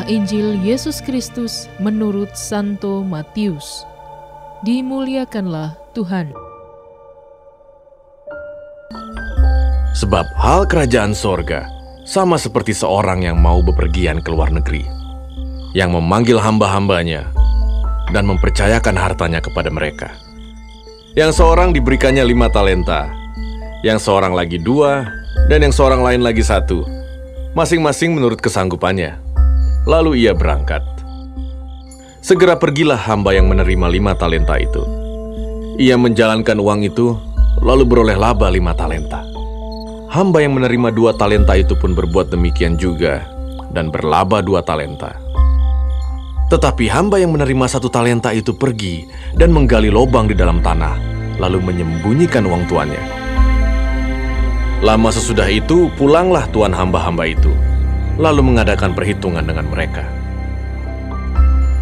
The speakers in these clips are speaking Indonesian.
Inilah Injil Yesus Kristus menurut Santo Matius. Dimuliakanlah Tuhan. Sebab hal kerajaan sorga sama seperti seorang yang mau bepergian ke luar negeri, yang memanggil hamba-hambanya dan mempercayakan hartanya kepada mereka. Yang seorang diberikannya 5 talenta, yang seorang lagi 2, dan yang seorang lain lagi 1, masing-masing menurut kesanggupannya. Lalu ia berangkat. Segera pergilah hamba yang menerima 5 talenta itu. Ia menjalankan uang itu, lalu beroleh laba 5 talenta. Hamba yang menerima 2 talenta itu pun berbuat demikian juga, dan berlaba 2 talenta. Tetapi hamba yang menerima 1 talenta itu pergi dan menggali lubang di dalam tanah, lalu menyembunyikan uang tuannya. Lama sesudah itu, pulanglah tuan hamba-hamba itu, lalu mengadakan perhitungan dengan mereka.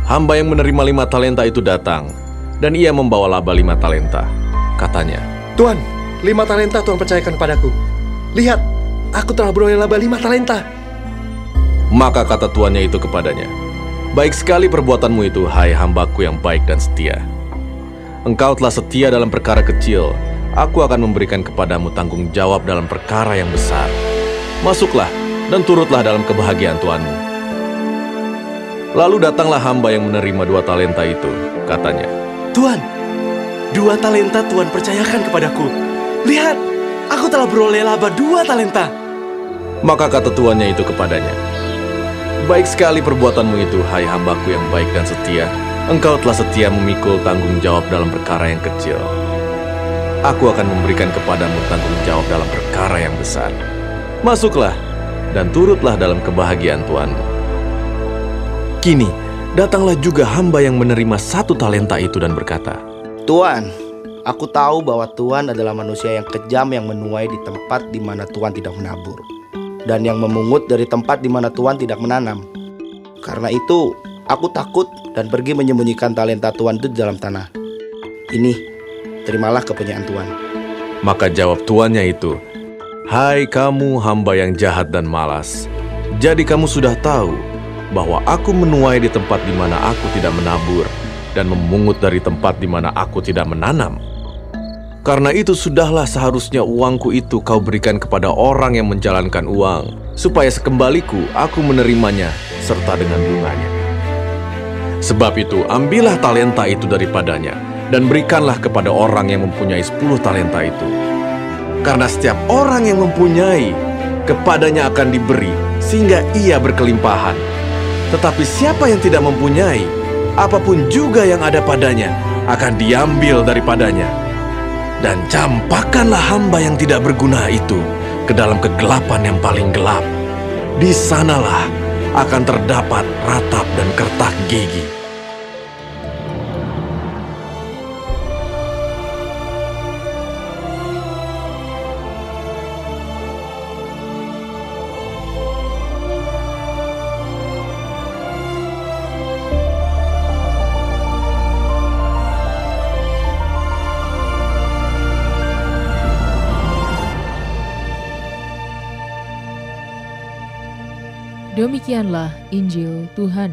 Hamba yang menerima 5 talenta itu datang, dan ia membawa laba 5 talenta. Katanya, "Tuan, 5 talenta Tuhan percayakan padaku. Lihat, aku telah beroleh laba 5 talenta." Maka kata tuannya itu kepadanya, "Baik sekali perbuatanmu itu, hai hambaku yang baik dan setia. Engkau telah setia dalam perkara kecil, aku akan memberikan kepadamu tanggung jawab dalam perkara yang besar. Masuklah dan turutlah dalam kebahagiaan tuanmu." Lalu datanglah hamba yang menerima 2 talenta itu. Katanya, "Tuan, 2 talenta Tuhan percayakan kepadaku. Lihat, aku telah beroleh laba 2 talenta." Maka kata tuannya itu kepadanya, "Baik sekali perbuatanmu itu, hai hambaku yang baik dan setia. Engkau telah setia memikul tanggung jawab dalam perkara yang kecil. Aku akan memberikan kepadamu tanggung jawab dalam perkara yang besar. Masuklah dan turutlah dalam kebahagiaan tuanmu." Kini, datanglah juga hamba yang menerima 1 talenta itu dan berkata, "Tuan, aku tahu bahwa Tuhan adalah manusia yang kejam yang menuai di tempat di mana Tuhan tidak menabur, dan yang memungut dari tempat di mana Tuhan tidak menanam. Karena itu, aku takut dan pergi menyembunyikan talenta Tuhan itu di dalam tanah. Ini, terimalah kepunyaan Tuhan." Maka jawab tuannya itu, "Hai kamu hamba yang jahat dan malas, jadi kamu sudah tahu bahwa aku menuai di tempat di mana aku tidak menabur dan memungut dari tempat di mana aku tidak menanam. Karena itu sudahlah seharusnya uangku itu kau berikan kepada orang yang menjalankan uang, supaya sekembaliku aku menerimanya serta dengan bunganya. Sebab itu ambillah talenta itu daripadanya dan berikanlah kepada orang yang mempunyai 10 talenta itu. Karena setiap orang yang mempunyai, kepadanya akan diberi sehingga ia berkelimpahan. Tetapi siapa yang tidak mempunyai, apapun juga yang ada padanya akan diambil daripadanya. Dan campakkanlah hamba yang tidak berguna itu ke dalam kegelapan yang paling gelap. Di sanalah akan terdapat ratap dan kertak gigi." Demikianlah Injil Tuhan.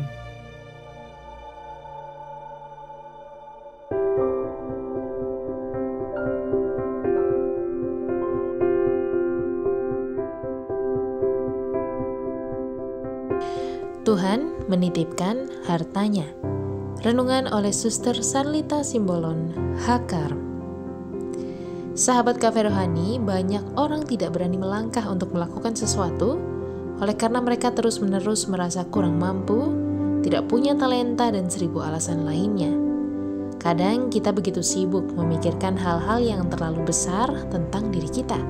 Tuhan menitipkan hartanya. Renungan oleh Suster Sarlita Simbolon, Hakar. Sahabat Cafe Rohani, banyak orang tidak berani melangkah untuk melakukan sesuatu oleh karena mereka terus-menerus merasa kurang mampu, tidak punya talenta, dan 1000 alasan lainnya. Kadang kita begitu sibuk memikirkan hal-hal yang terlalu besar tentang diri kita.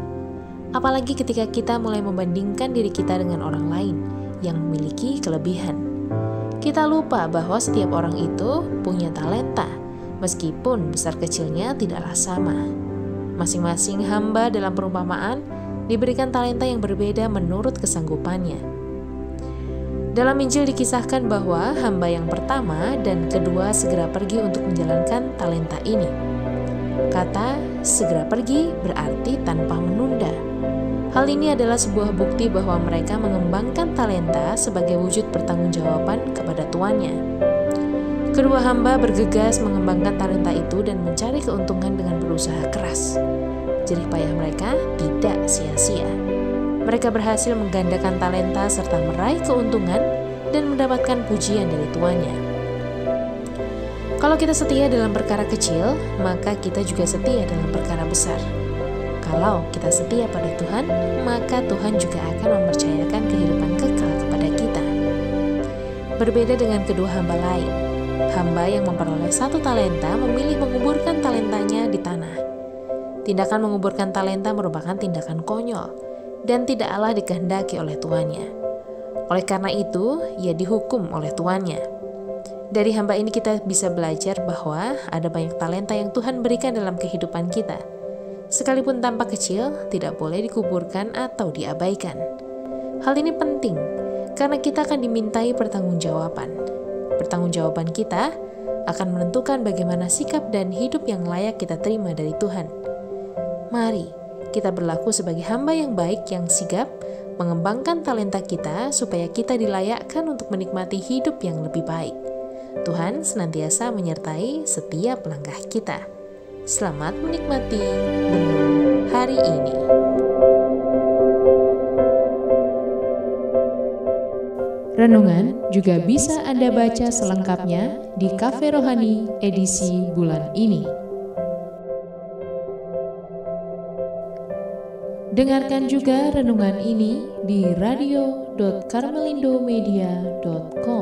Apalagi ketika kita mulai membandingkan diri kita dengan orang lain yang memiliki kelebihan. Kita lupa bahwa setiap orang itu punya talenta, meskipun besar kecilnya tidaklah sama. Masing-masing hamba dalam perumpamaan diberikan talenta yang berbeda menurut kesanggupannya. Dalam Injil dikisahkan bahwa hamba yang pertama dan kedua segera pergi untuk menjalankan talenta ini. Kata "segera pergi" berarti tanpa menunda. Hal ini adalah sebuah bukti bahwa mereka mengembangkan talenta sebagai wujud pertanggungjawaban kepada tuannya. Kedua hamba bergegas mengembangkan talenta itu dan mencari keuntungan dengan berusaha keras. Jerih payah mereka tidak sia-sia. Mereka berhasil menggandakan talenta serta meraih keuntungan dan mendapatkan pujian dari tuannya. Kalau kita setia dalam perkara kecil, maka kita juga setia dalam perkara besar. Kalau kita setia pada Tuhan, maka Tuhan juga akan mempercayakan kehidupan kekal kepada kita. Berbeda dengan kedua hamba lain, hamba yang memperoleh 1 talenta memilih menguburkan talentanya di tanah. Tindakan menguburkan talenta merupakan tindakan konyol dan tidaklah dikehendaki oleh tuannya. Oleh karena itu, ia dihukum oleh tuannya. Dari hamba ini kita bisa belajar bahwa ada banyak talenta yang Tuhan berikan dalam kehidupan kita. Sekalipun tampak kecil, tidak boleh dikuburkan atau diabaikan. Hal ini penting karena kita akan dimintai pertanggungjawaban. Pertanggungjawaban kita akan menentukan bagaimana sikap dan hidup yang layak kita terima dari Tuhan. Mari kita berlaku sebagai hamba yang baik yang sigap, mengembangkan talenta kita supaya kita dilayakkan untuk menikmati hidup yang lebih baik. Tuhan senantiasa menyertai setiap langkah kita. Selamat menikmati menu hari ini. Renungan juga bisa Anda baca selengkapnya di Cafe Rohani edisi bulan ini. Dengarkan juga renungan ini di radio.karmelindomedia.com.